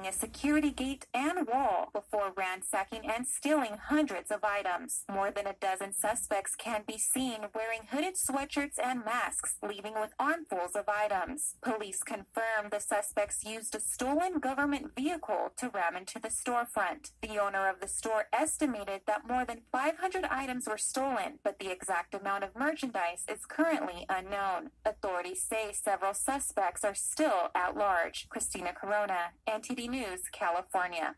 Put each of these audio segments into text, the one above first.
a security gate and wall before ransacking and stealing hundreds of items. More than a dozen suspects can be seen wearing hooded sweatshirts and masks, leaving with armfuls of items. Police confirm the suspects used a stolen government vehicle to ram into the storefront. The owner of the store estimated that more than 500 items were stolen, but the exact amount of merchandise is currently unknown. Authorities say several suspects are still at large. Christina Corona, NTD News, California.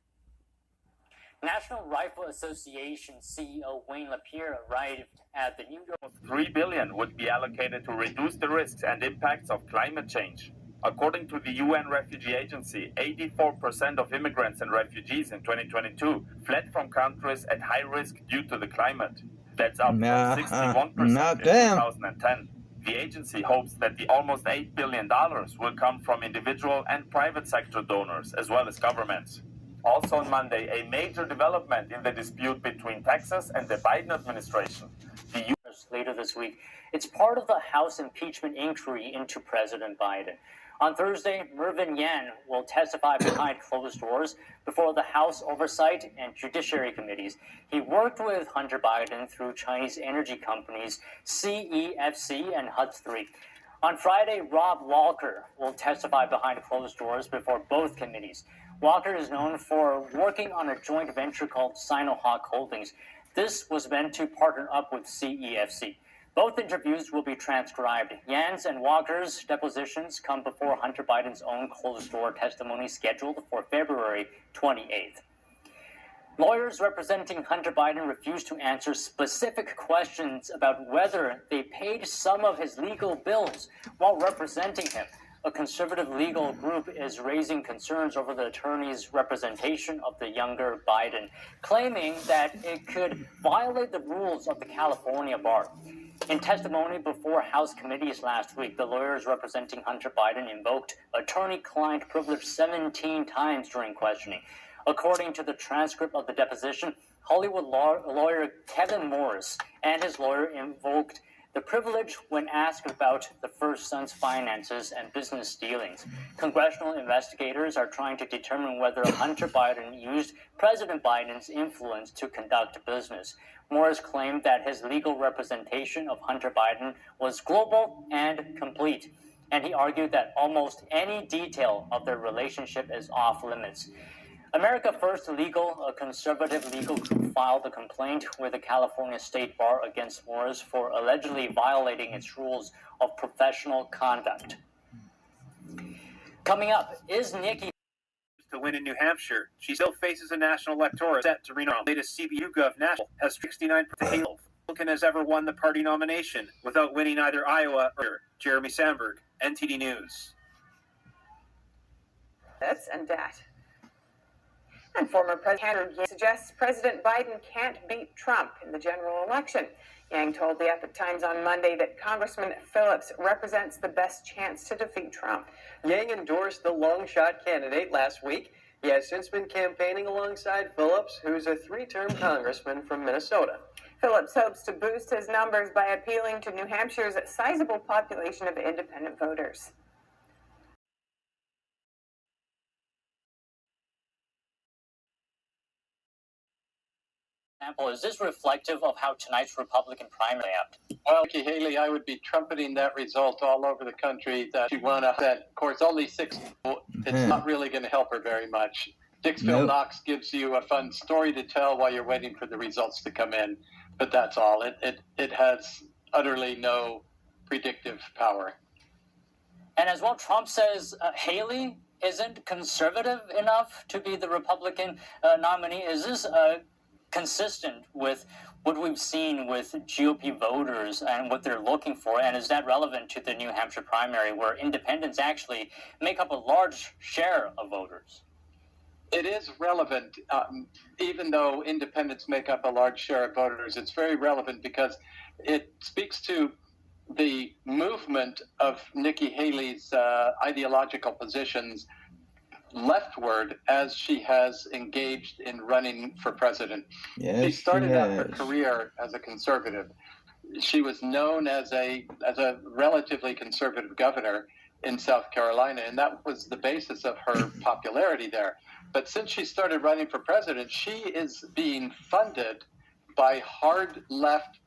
National Rifle Association CEO Wayne Lapierre arrived at the New York. $3 billion would be allocated to reduce the risks and impacts of climate change. According to the UN Refugee Agency, 84% of immigrants and refugees in 2022 fled from countries at high risk due to the climate. That's up from 61% in 2010. The agency hopes that the almost $8 billion will come from individual and private sector donors, as well as governments. Also on Monday, a major development in the dispute between Texas and the Biden administration. The U.S. Later this week, it's part of the House impeachment inquiry into President Biden. On Thursday, Mervyn Yan will testify behind closed doors before the House Oversight and Judiciary Committees. He worked with Hunter Biden through Chinese energy companies CEFC and HUD-3. On Friday, Rob Walker will testify behind closed doors before both committees. Walker is known for working on a joint venture called Sino-Hawk Holdings. This was meant to partner up with CEFC. Both interviews will be transcribed. Yan's and Walker's depositions come before Hunter Biden's own closed-door testimony scheduled for February 28th. Lawyers representing Hunter Biden refused to answer specific questions about whether they paid some of his legal bills while representing him. A conservative legal group is raising concerns over the attorney's representation of the younger Biden, claiming that it could violate the rules of the California bar. In testimony before House committees last week, the lawyers representing Hunter Biden invoked attorney-client privilege 17 times during questioning. According to the transcript of the deposition, Hollywood lawyer Kevin Morris and his lawyer invoked the privilege when asked about the first son's finances and business dealings. Congressional investigators are trying to determine whether Hunter Biden used President Biden's influence to conduct business. Morris claimed that his legal representation of Hunter Biden was global and complete, and he argued that almost any detail of their relationship is off limits. America First Legal, a conservative legal group, filed a complaint with the California State Bar against Morris for allegedly violating its rules of professional conduct. Coming up, is Nikki to win in New Hampshire? She still faces a national electorate set to renown. Latest CBU.gov national has 69%. Republican has ever won the party nomination without winning either Iowa or Jeremy Sandberg, NTD News. This and that. And former President Yang suggests President Biden can't beat Trump in the general election. Yang told the Epoch Times on Monday that Congressman Phillips represents the best chance to defeat Trump. Yang endorsed the long-shot candidate last week. He has since been campaigning alongside Phillips, who's a three-term congressman from Minnesota. Phillips hopes to boost his numbers by appealing to New Hampshire's sizable population of independent voters. Is this reflective of how tonight's Republican primary out? Well, Nikki Haley, I would be trumpeting that result all over the country that she won. That, of course, only 6. It's not really going to help her very much. Dixville Knox gives you a fun story to tell while you're waiting for the results to come in, but that's all. It has utterly no predictive power. And as well, Trump says Haley isn't conservative enough to be the Republican nominee. Is this consistent with what we've seen with GOP voters and what they're looking for? And is that relevant to the New Hampshire primary, where independents actually make up a large share of voters? It is relevant, even though independents make up a large share of voters. It's very relevant because it speaks to the movement of Nikki Haley's ideological positions leftward as she has engaged in running for president. Yes, she started out her career as a conservative. She was known as a relatively conservative governor, in South Carolina, and that was the basis of her popularity there. But since she started running for president, she is being funded by hard left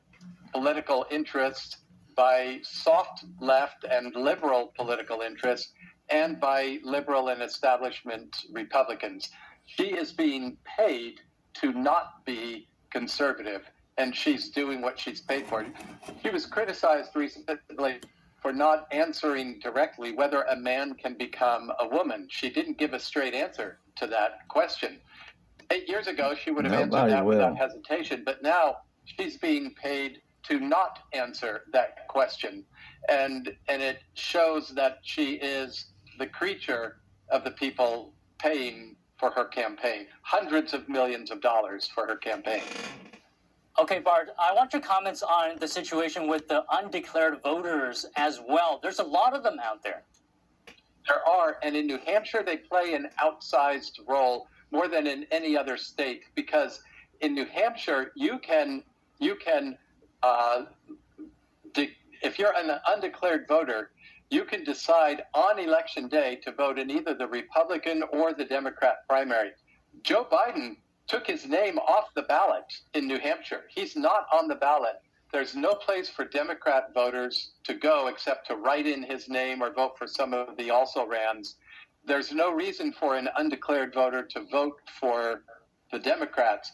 political interests, by soft left and liberal political interests, and by liberal and establishment Republicans. She is being paid to not be conservative, and she's doing what she's paid for. She was criticized recently for not answering directly whether a man can become a woman. She didn't give a straight answer to that question. 8 years ago, she would have answered that without hesitation, but now she's being paid to not answer that question. And it shows that she is the creature of the people paying for her campaign, hundreds of millions of dollars for her campaign. Okay, Bart, I want your comments on the situation with the undeclared voters as well. There's a lot of them out there. There are, and in New Hampshire, they play an outsized role more than in any other state, because in New Hampshire, you can if you're an undeclared voter, you can decide on election day to vote in either the Republican or the Democrat primary. Joe Biden took his name off the ballot in New Hampshire. He's not on the ballot. There's no place for Democrat voters to go except to write in his name or vote for some of the also-rans. There's no reason for an undeclared voter to vote for the Democrats.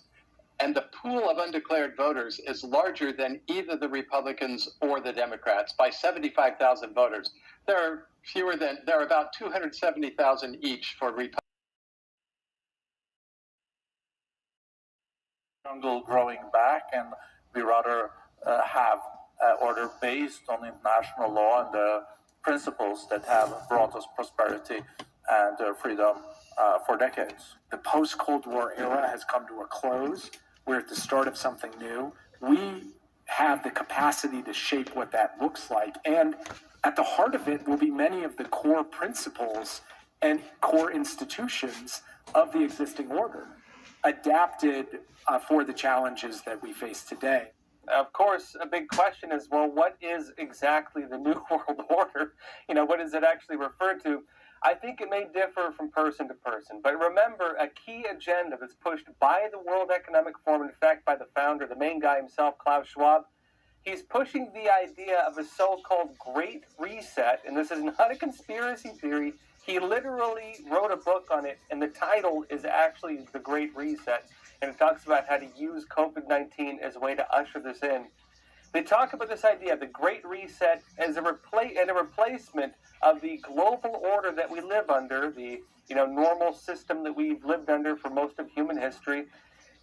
And the pool of undeclared voters is larger than either the Republicans or the Democrats by 75,000 voters. There are about 270,000 each for Republicans. Jungle growing back, and we rather have order based on international law and the principles that have brought us prosperity and freedom for decades. The post-Cold War era has come to a close. We're at the start of something new. We have the capacity to shape what that looks like. And at the heart of it will be many of the core principles and core institutions of the existing order, adapted for the challenges that we face today. Of course, a big question is, well, what is exactly the New World Order? What does it actually refer to? I think it may differ from person to person, but remember, a key agenda that's pushed by the World Economic Forum, in fact, by the founder, the main guy himself, Klaus Schwab, he's pushing the idea of a so-called Great Reset, and this is not a conspiracy theory. He literally wrote a book on it, and the title is actually The Great Reset, and it talks about how to use COVID-19 as a way to usher this in. They talk about this idea of the Great Reset as a replacement of the global order that we live under, the normal system that we've lived under for most of human history.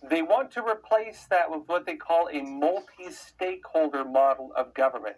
They want to replace that with what they call a multi-stakeholder model of government.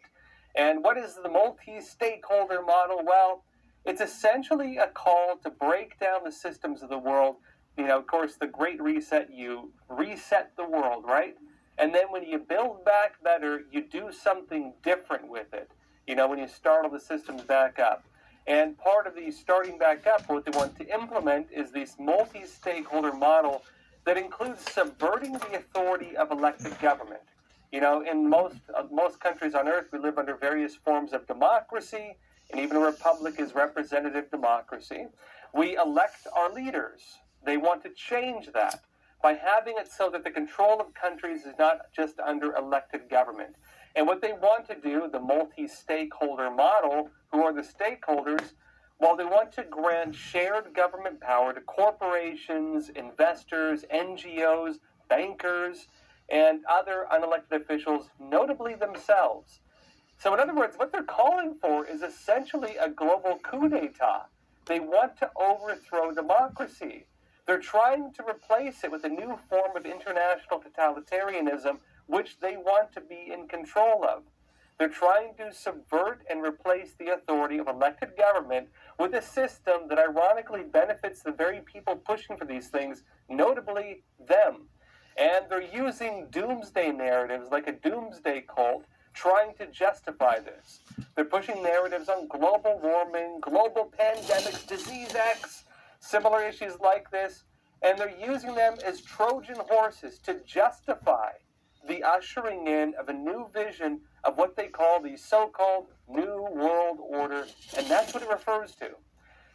And what is the multi-stakeholder model? Well, it's essentially a call to break down the systems of the world. Of course, the Great Reset, you reset the world, right? And then when you build back better, you do something different with it. When you start all the systems back up. And part of the starting back up, what they want to implement is this multi-stakeholder model that includes subverting the authority of elected government. In most countries on earth, we live under various forms of democracy, and even a republic is representative democracy. We elect our leaders. They want to change that by having it so that the control of countries is not just under elected government. And what they want to do, the multi-stakeholder model, who are the stakeholders, well, they want to grant shared government power to corporations, investors, NGOs, bankers, and other unelected officials, notably themselves. So in other words, what they're calling for is essentially a global coup d'etat. They want to overthrow democracy. They're trying to replace it with a new form of international totalitarianism, which they want to be in control of. They're trying to subvert and replace the authority of elected government with a system that ironically benefits the very people pushing for these things, notably them. And they're using doomsday narratives like a doomsday cult, trying to justify this. They're pushing narratives on global warming, global pandemics, disease X, similar issues like this, and they're using them as Trojan horses to justify the ushering in of a new vision of what they call the so-called New World Order, and that's what it refers to.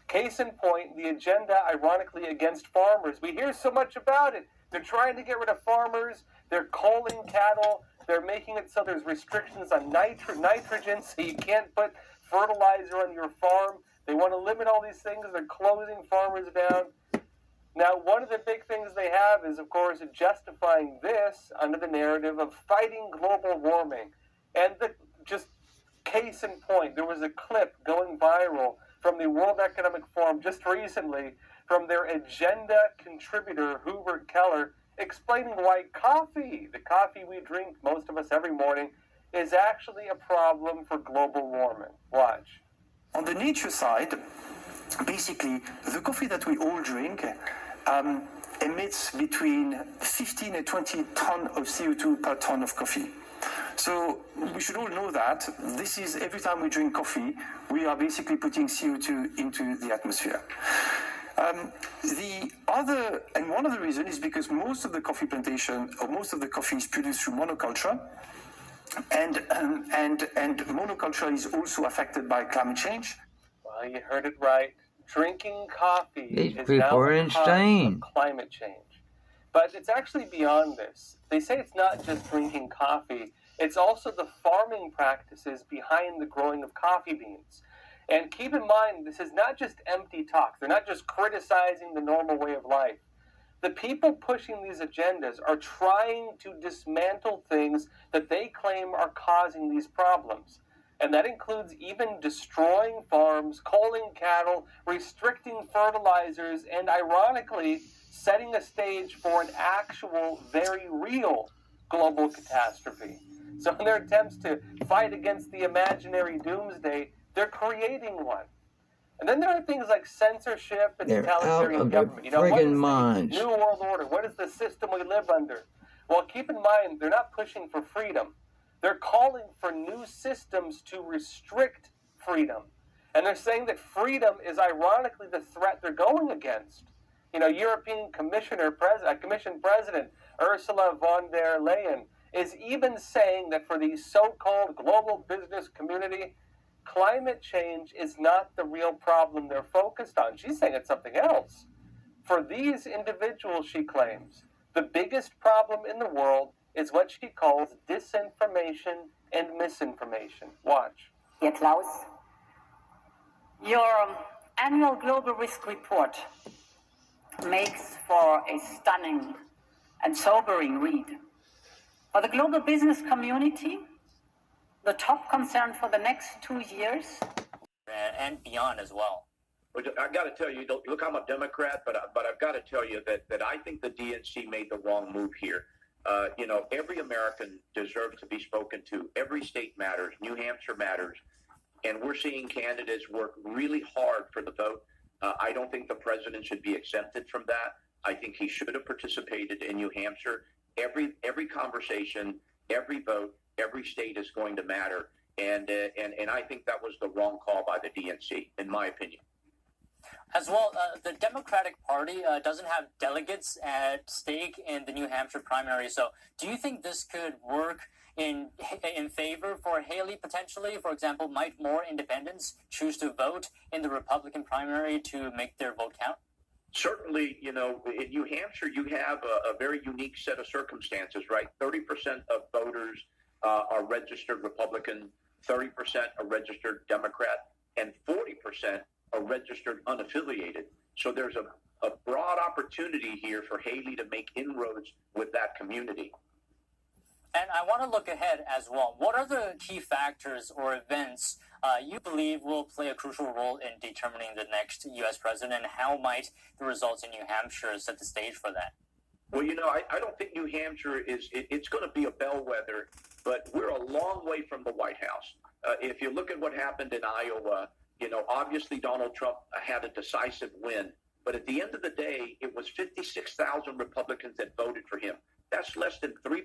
Case in point, the agenda, ironically, against farmers. We hear so much about it. They're trying to get rid of farmers. They're culling cattle. They're making it so there's restrictions on nitrogen, so you can't put fertilizer on your farm. They want to limit all these things. They're closing farmers down. Now, one of the big things they have is, of course, justifying this under the narrative of fighting global warming. And just case in point, there was a clip going viral from the World Economic Forum just recently from their agenda contributor, Hubert Keller, explaining why coffee, the coffee we drink, most of us every morning, is actually a problem for global warming. Watch. On the nature side, basically, the coffee that we all drink emits between 15 and 20 tons of CO2 per ton of coffee. So we should all know that this is every time we drink coffee, we are basically putting CO2 into the atmosphere. One of the reasons is because most of the coffee plantation or most of the coffee is produced through monoculture, and monoculture is also affected by climate change. Well, you heard it right. Drinking coffee These is people now are a insane. cause of climate change. But it's actually beyond this. They say it's not just drinking coffee, it's also the farming practices behind the growing of coffee beans. And keep in mind, this is not just empty talk. They're not just criticizing the normal way of life. The people pushing these agendas are trying to dismantle things that they claim are causing these problems. And that includes even destroying farms, culling cattle, restricting fertilizers, and ironically, setting a stage for an actual, very real global catastrophe. So in their attempts to fight against the imaginary doomsday, they're creating one. And then there are things like censorship and They're out totalitarian of their government. What friggin' is minds. the New World Order? What is the system we live under? Well, keep in mind, they're not pushing for freedom. They're calling for new systems to restrict freedom. And they're saying that freedom is ironically the threat they're going against. European Commission President Ursula von der Leyen is even saying that for the so-called global business community, climate change is not the real problem they're focused on. She's saying it's something else. For these individuals, she claims, the biggest problem in the world is what she calls disinformation and misinformation. Watch. Dear Klaus, your annual global risk report makes for a stunning and sobering read. For the global business community, the top concern for the next 2 years and beyond as well. I've got to tell you, look, I'm a Democrat, but I've got to tell you that I think the DNC made the wrong move here. Every American deserves to be spoken to. Every state matters. New Hampshire matters. And we're seeing candidates work really hard for the vote. I don't think the president should be exempted from that. I think he should have participated in New Hampshire. Every conversation, every vote, every state is going to matter. And I think that was the wrong call by the DNC, in my opinion. As well, the Democratic Party doesn't have delegates at stake in the New Hampshire primary. So do you think this could work in favor for Haley potentially? For example, might more independents choose to vote in the Republican primary to make their vote count? Certainly, in New Hampshire, you have a very unique set of circumstances, right? 30% of voters are registered Republican, 30% are registered Democrat, and 40% are registered unaffiliated. So there's a broad opportunity here for Haley to make inroads with that community. And I want to look ahead as well. What are the key factors or events you believe will play a crucial role in determining the next U.S. president, and how might the results in New Hampshire set the stage for that? Well, I don't think New Hampshire it's going to be a bellwether, but we're a long way from the White House. If you look at what happened in Iowa, obviously Donald Trump had a decisive win, but at the end of the day, it was 56,000 Republicans that voted for him. That's less than 3%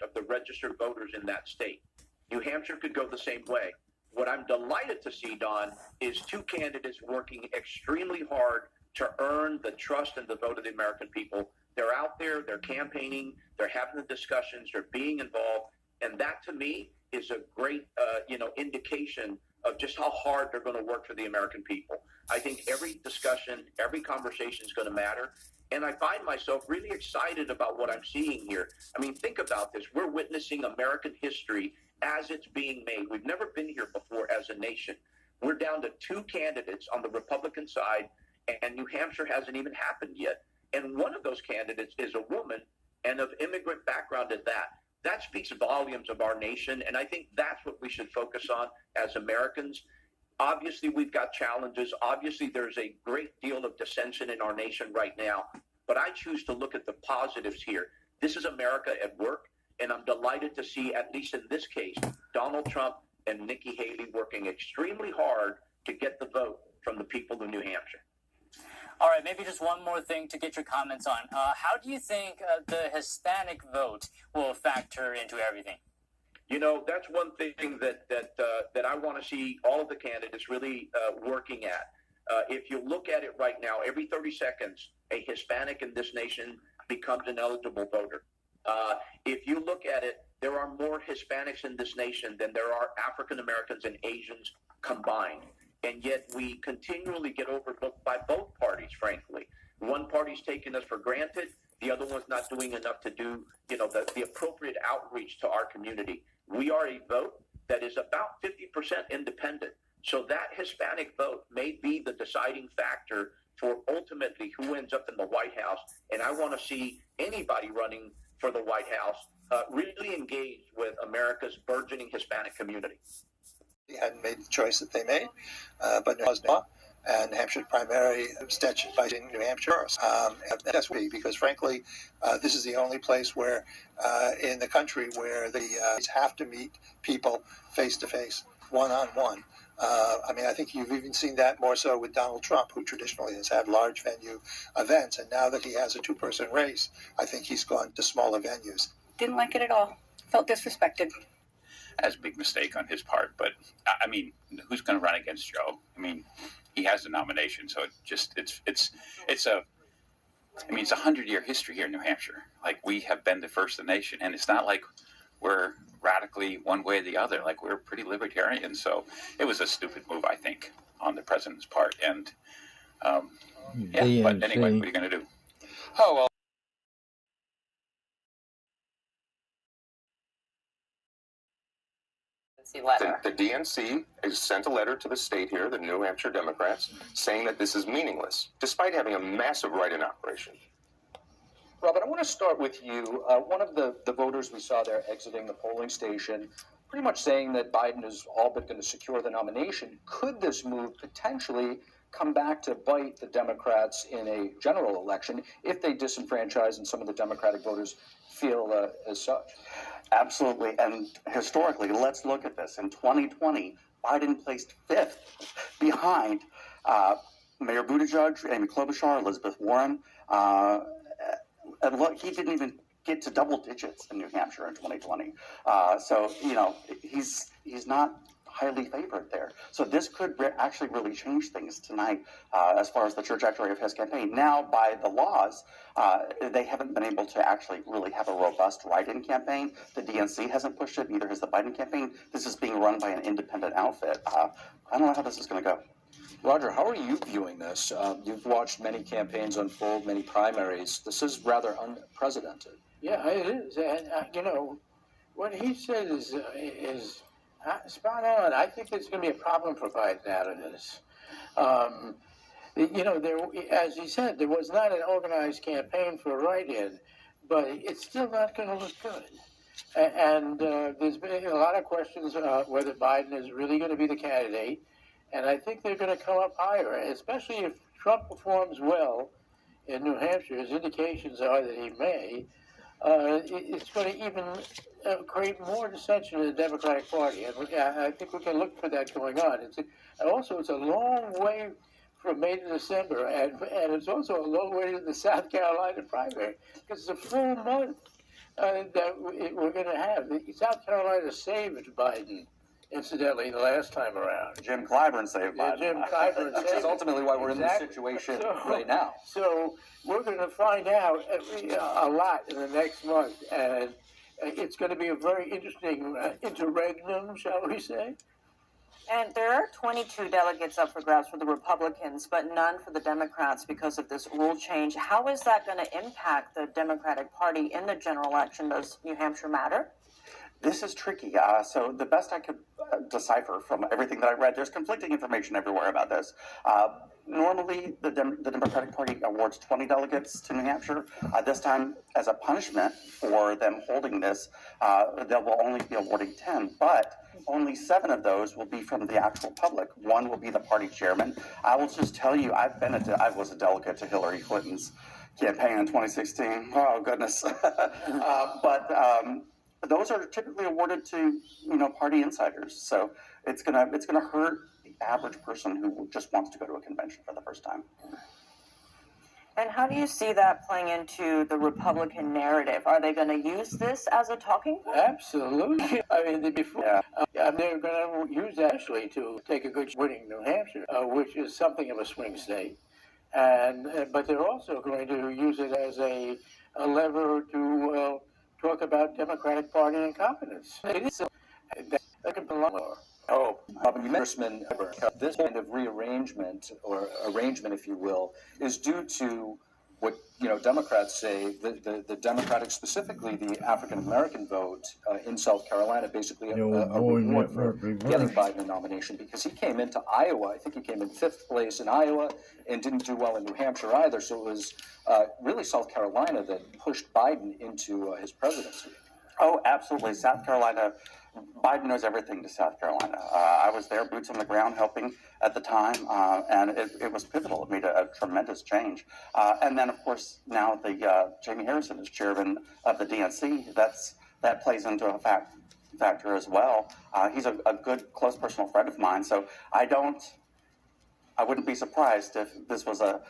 of the registered voters in that state. New Hampshire could go the same way. What I'm delighted to see, Don, is two candidates working extremely hard to earn the trust and the vote of the American people. They're out there, they're campaigning, they're having the discussions, they're being involved, and that to me is a great, indication of just how hard they're going to work for the American people. I think every discussion, every conversation is going to matter. And I find myself really excited about what I'm seeing here. I mean, think about this. We're witnessing American history as it's being made. We've never been here before as a nation. We're down to 2 candidates on the Republican side, and New Hampshire hasn't even happened yet. And one of those candidates is a woman and of immigrant background at that. That speaks volumes of our nation, and I think that's what we should focus on as Americans. Obviously, we've got challenges. Obviously, there's a great deal of dissension in our nation right now, but I choose to look at the positives here. This is America at work, and I'm delighted to see, at least in this case, Donald Trump and Nikki Haley working extremely hard to get the vote from the people of New Hampshire. All right, maybe just one more thing to get your comments on. How do you think the Hispanic vote will factor into everything? You know, that's one thing that I want to see all of the candidates really working at. If you look at it right now, every 30 seconds, a Hispanic in this nation becomes an eligible voter. If you look at it, there are more Hispanics in this nation than there are African Americans and Asians combined. And yet we continually get overlooked by both parties, frankly. One party's taking us for granted. The other one's not doing enough to do, the appropriate outreach to our community. We are a vote that is about 50% independent. So that Hispanic vote may be the deciding factor for ultimately who ends up in the White House. And I want to see anybody running for the White House really engaged with America's burgeoning Hispanic community. They hadn't made the choice that they made, but it was law. And New Hampshire's primary abstention by New Hampshire. That's because, frankly, this is the only place where, in the country, where the have to meet people face to face, one-on-one. I think you've even seen that more so with Donald Trump, who traditionally has had large venue events. And now that he has a 2-person race, I think he's gone to smaller venues. Didn't like it at all. Felt disrespected. That's a big mistake on his part. But, who's going to run against Joe? He has a nomination, so it's a 100-year history here in New Hampshire. Like, we have been the first in the nation, and it's not like we're radically one way or the other. Like, we're pretty libertarian, so it was a stupid move, I think, on the president's part. And but anyway, what are you going to do? Oh, well. The DNC has sent a letter to the state here, the New Hampshire Democrats, saying that this is meaningless, despite having a massive write-in operation. Robert, I want to start with you. One of the voters we saw there exiting the polling station, pretty much saying that Biden is all but going to secure the nomination. Could this move potentially come back to bite the Democrats in a general election if they disenfranchise and some of the Democratic voters feel as such? Absolutely. And historically, let's look at this. In 2020, Biden placed 5th behind Mayor Buttigieg, Amy Klobuchar, Elizabeth Warren. And look, he didn't even get to double digits in New Hampshire in 2020. So, he's not highly favored there. So this could actually really change things tonight as far as the trajectory of his campaign. Now, by the laws, they haven't been able to actually really have a robust write-in campaign. The DNC hasn't pushed it, neither has the Biden campaign. This is being run by an independent outfit. I don't know how this is going to go. Roger, how are you viewing this? You've watched many campaigns unfold, many primaries. This is rather unprecedented. Yeah, it is. And, what he said is spot on. I think there's going to be a problem for Biden out of this. There, as he said, there was not an organized campaign for a write-in, but it's still not going to look good. And there's been a lot of questions about whether Biden is really going to be the candidate. And I think they're going to come up higher, especially if Trump performs well in New Hampshire. His indications are that he may. It's going to even create more dissension in the Democratic Party. And I think we can look for that going on. It's a long way from May to December, and it's also a long way to the South Carolina primary, because it's a full month that we're going to have. South Carolina saved Biden incidentally, the last time around. Jim Clyburn saved Biden. Jim Clyburn Which saved is ultimately why we're in this Exactly. situation So- right now. So we're going to find out a lot in the next month, and it's going to be a very interesting interregnum, shall we say? And there are 22 delegates up for grabs for the Republicans, but none for the Democrats because of this rule change. How is that going to impact the Democratic Party in the general election? Does New Hampshire matter? This is tricky. So the best I could decipher from everything that I read, there's conflicting information everywhere about this. Normally, the Democratic Party awards 20 delegates to New Hampshire. This time, as a punishment for them holding this, they will only be awarding 10, but only 7 of those will be from the actual public. 1 will be the party chairman. I will just tell you, I was a delegate to Hillary Clinton's campaign in 2016. Oh, goodness. Those are typically awarded to, party insiders. So it's gonna hurt the average person who just wants to go to a convention for the first time. And how do you see that playing into the Republican narrative? Are they going to use this as a talking point? Absolutely. I mean, they're going to use that actually to take a good winning New Hampshire, which is something of a swing state. But they're also going to use it as a lever to talk about Democratic Party incompetence. It is that can belong more. Oh, you mentioned this kind of rearrangement or arrangement, if you will, is due to what Democrats say the Democratic, specifically the African American vote in South Carolina, basically a reward for getting Biden a nomination, because he came into Iowa. I think he came in 5th place in Iowa and didn't do well in New Hampshire either. So it was really South Carolina that pushed Biden into his presidency. Oh, absolutely. South Carolina. Biden knows everything to South Carolina. I was there, boots on the ground, helping at the time, and it was pivotal. It made a tremendous change. And then, of course, now Jamie Harrison is chairman of the DNC. That plays into a factor as well. He's a good, close personal friend of mine, so I wouldn't be surprised if this was a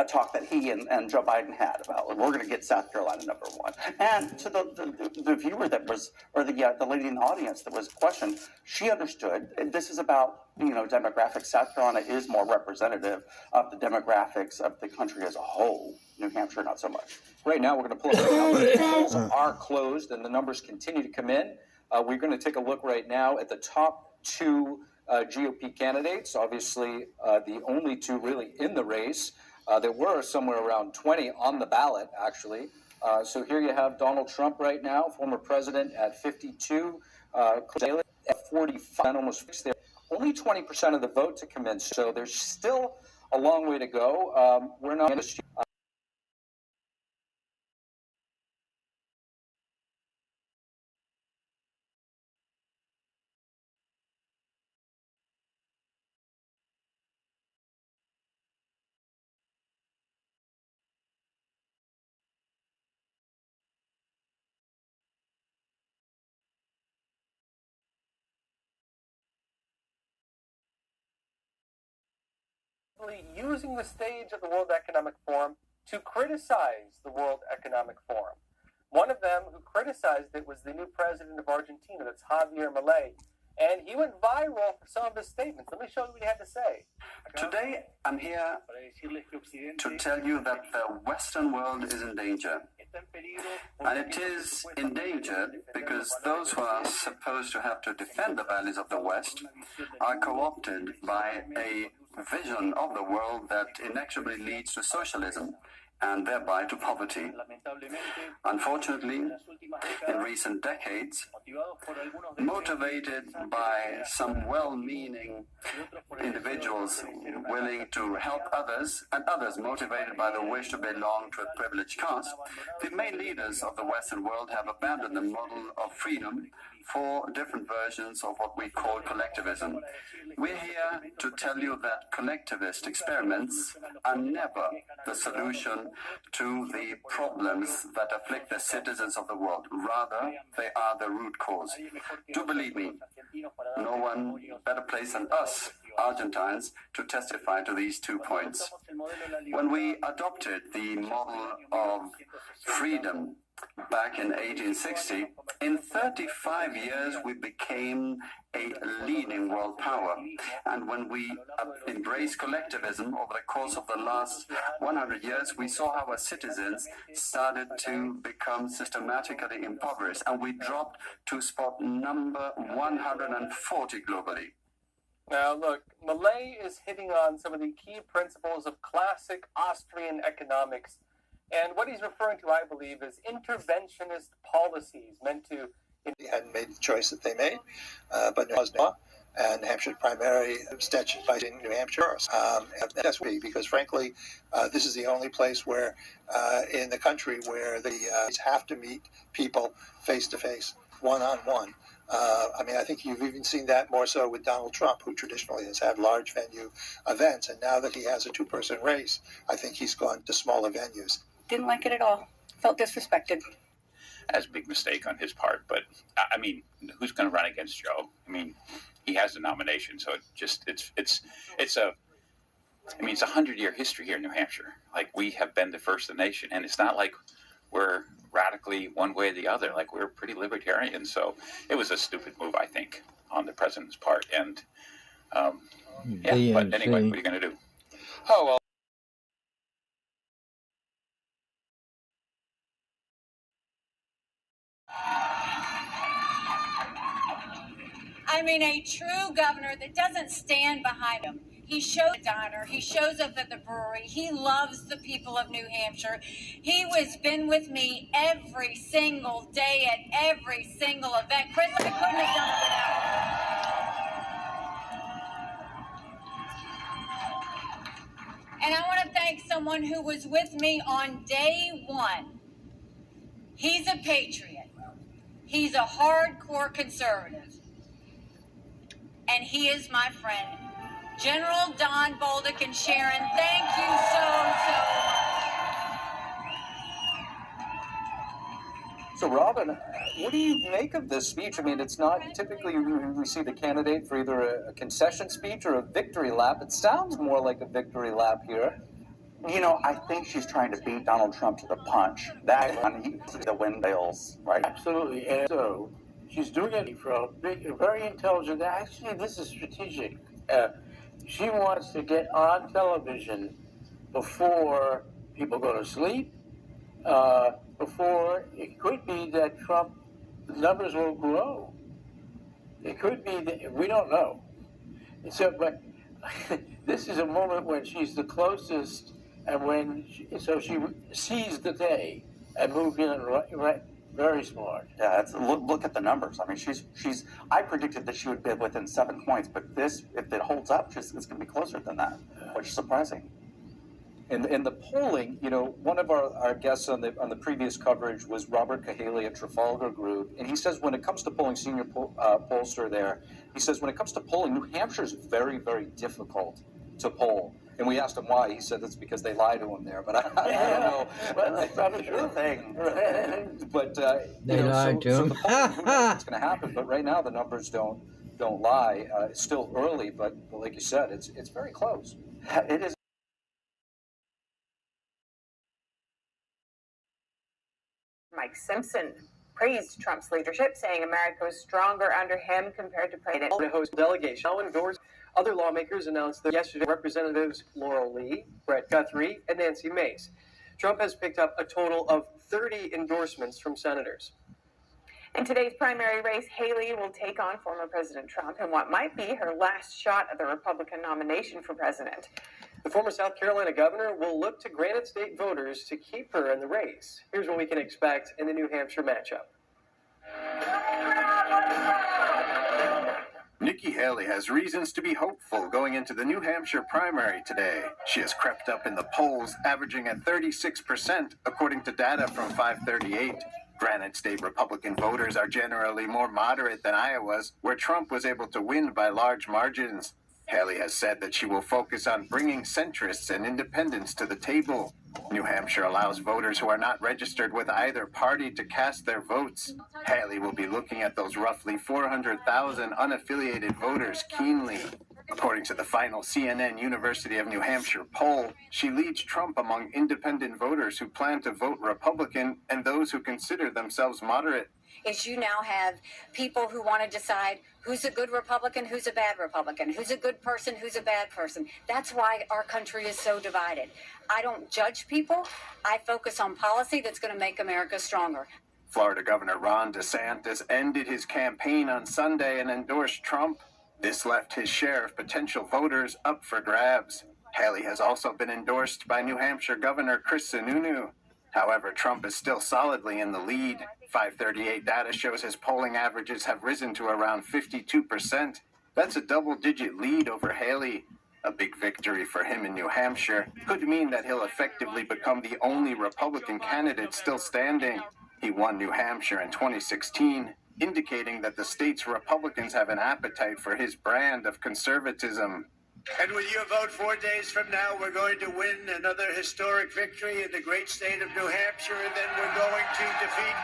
talk that he and Joe Biden had about, we're going to get South Carolina #1. And to the viewer that was, or the lady in the audience that was questioned, she understood this is about, demographics. South Carolina is more representative of the demographics of the country as a whole. New Hampshire, not so much. Right now, we're going to pull up the numbers. The polls are closed, and the numbers continue to come in. We're going to take a look right now at the top 2 GOP candidates, obviously the only 2 really in the race. There were somewhere around 20 on the ballot, actually. So here you have Donald Trump right now, former president, at 52, at 45, almost fixed there. Only 20% of the vote to come in, so there's still a long way to go. We're not going to... using the stage of the World Economic Forum to criticize the World Economic Forum. One of them who criticized it was the new president of Argentina, that's Javier Milei, and he went viral for some of his statements. Let me show you what he had to say. Today, I'm here to tell you that the Western world is in danger. And it is endangered because those who are supposed to have to defend the values of the West are co-opted by a vision of the world that inexorably leads to socialism and thereby to poverty. Unfortunately, in recent decades, motivated by some well-meaning individuals willing to help others, and others motivated by the wish to belong to a privileged caste, the main leaders of the Western world have abandoned the model of freedom for different versions of what we call collectivism. We're here to tell you that collectivist experiments are never the solution to the problems that afflict the citizens of the world. Rather, they are the root cause. Do believe me, no one better placed than us, Argentines, to testify to these 2 points. When we adopted the model of freedom back in 1860, in 35 years we became a leading world power. And when we embraced collectivism over the course of the last 100 years, we saw how our citizens started to become systematically impoverished, and we dropped to spot number 140 globally. Now, look, Millet is hitting on some of the key principles of classic Austrian economics. And what he's referring to, I believe, is interventionist policies meant to... They hadn't made the choice that they made, but it was law, and Hampshire's primary statute by New Hampshire. That's because, frankly, this is the only place where, in the country, where the have to meet people face-to-face, one-on-one. I think you've even seen that more so with Donald Trump, who traditionally has had large venue events, and now that he has a two-person race, I think he's gone to smaller venues. Didn't like it at all. Felt disrespected. That's a big mistake on his part, but who's going to run against Joe? He has a nomination, so it's a 100-year history here in New Hampshire. Like, we have been the first in the nation, and it's not like we're radically one way or the other. Like, we're pretty libertarian, so it was a stupid move, I think, on the president's part. And but anyway, what are you going to do? Oh, well. A true governor that doesn't stand behind him. He shows the diner. He shows up at the brewery. He loves the people of New Hampshire. He has been with me every single day at every single event. Chris, I couldn't have done it without him. And I want to thank someone who was with me on day one. He's a patriot. He's a hardcore conservative. And he is my friend, General Don Bolduc. And Sharon, thank you so much. So, Robin, what do you make of this speech? It's not typically we see the candidate for either a concession speech or a victory lap. It sounds more like a victory lap here. I think she's trying to beat Donald Trump to the punch. That one, the windmills, right? Absolutely. And so she's doing it for a very intelligent. Actually, this is strategic. She wants to get on television before people go to sleep. Before it could be that Trump numbers will grow. It could be that we don't know. So, but this is a moment when she's the closest, and she seized the day and moved in right. Very smart. Yeah, look at the numbers. She's. I predicted that she would be within 7 points, but this, if it holds up, it's going to be closer than that, which is surprising. In the polling, one of our guests on the previous coverage was Robert Cahaley at Trafalgar Group, and he says when it comes to polling, senior pollster there, he says when it comes to polling, New Hampshire is very, very difficult to poll. And we asked him why. He said it's because they lie to him there. But I don't know. Well, that's probably true. Thing. But they lied to him. So what's going to happen? But right now the numbers don't lie. It's still early, but like you said, it's very close. It is. Mike Simpson praised Trump's leadership, saying America was stronger under him compared to President. To host delegation now indoors. Other lawmakers announced that yesterday Representatives Laurel Lee, Brett Guthrie, and Nancy Mace. Trump has picked up a total of 30 endorsements from senators. In today's primary race, Haley will take on former President Trump in what might be her last shot at the Republican nomination for president. The former South Carolina governor will look to Granite State voters to keep her in the race. Here's what we can expect in the New Hampshire matchup. Nikki Haley has reasons to be hopeful going into the New Hampshire primary today. She has crept up in the polls, averaging at 36%, according to data from 538. Granite State Republican voters are generally more moderate than Iowa's, where Trump was able to win by large margins. Haley has said that she will focus on bringing centrists and independents to the table. New Hampshire allows voters who are not registered with either party to cast their votes. Haley will be looking at those roughly 400,000 unaffiliated voters keenly. According to the final CNN University of New Hampshire poll, she leads Trump among independent voters who plan to vote Republican and those who consider themselves moderate. Is you now have people who want to decide who's a good Republican, who's a bad Republican, who's a good person, who's a bad person. That's why our country is so divided. I don't judge people. I focus on policy that's going to make America stronger. Florida Governor Ron DeSantis ended his campaign on Sunday and endorsed Trump. This left his share of potential voters up for grabs. Haley has also been endorsed by New Hampshire Governor Chris Sununu. However, Trump is still solidly in the lead. 538 data shows his polling averages have risen to around 52%. That's a double-digit lead over Haley. A big victory for him in New Hampshire could mean that he'll effectively become the only Republican candidate still standing. He won New Hampshire in 2016, indicating that the state's Republicans have an appetite for his brand of conservatism. And with your vote 4 days from now, we're going to win another historic victory in the great state of New Hampshire, and then we're going to defeat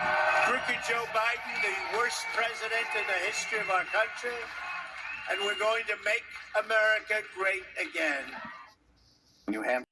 crooked Joe Biden, the worst president in the history of our country, and we're going to make America great again. New Hampshire.